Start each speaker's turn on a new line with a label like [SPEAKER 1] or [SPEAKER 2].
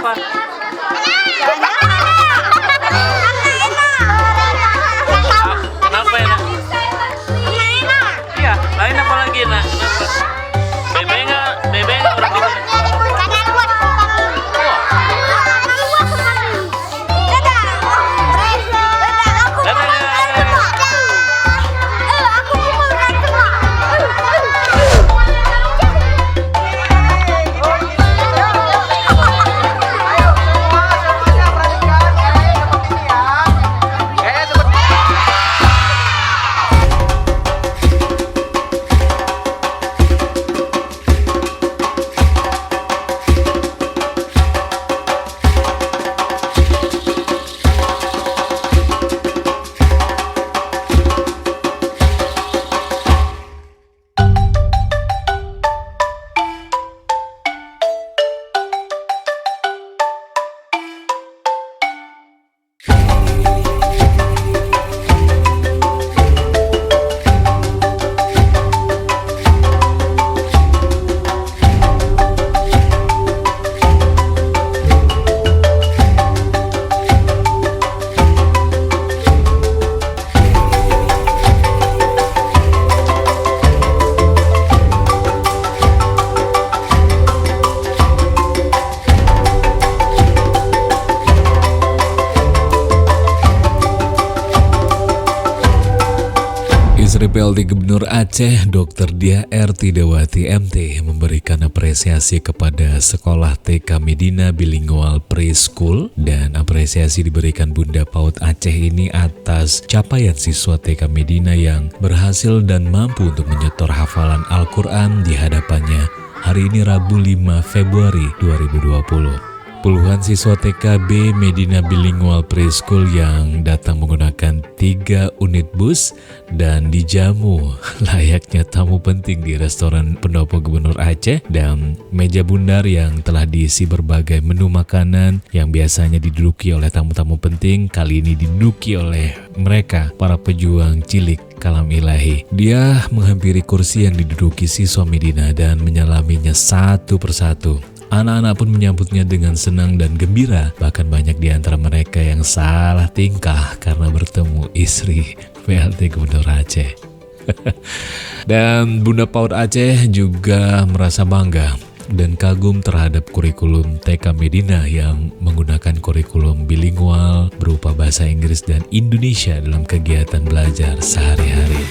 [SPEAKER 1] kenapa? Kenapa enak? Iya, lain apa lagi nak? Kenapa? Bebek nggak orang di mana?
[SPEAKER 2] Istri PLT Gubernur Aceh, Dr. Diah R. Tidawati MT, memberikan apresiasi kepada Sekolah TK Medina Bilingual Preschool dan apresiasi diberikan Bunda PAUD Aceh ini atas capaian siswa TK Medina yang berhasil dan mampu untuk menyetor hafalan Al-Quran di hadapannya hari ini Rabu 5 Februari 2020. Puluhan siswa TKB Medina Bilingual Preschool yang datang menggunakan 3 unit bus dan dijamu layaknya tamu penting di restoran pendopo Gubernur Aceh dan meja bundar yang telah diisi berbagai menu makanan yang biasanya diduduki oleh tamu-tamu penting, kali ini diduduki oleh mereka, para pejuang cilik kalam ilahi. Dia menghampiri kursi yang diduduki siswa Medina dan menyalaminya satu persatu. Anak-anak pun menyambutnya dengan senang dan gembira, bahkan banyak di antara mereka yang salah tingkah karena bertemu istri PLT Gubernur Aceh. Dan Bunda PAUD Aceh juga merasa bangga dan kagum terhadap kurikulum TK Medina yang menggunakan kurikulum bilingual berupa bahasa Inggris dan Indonesia dalam kegiatan belajar sehari-hari.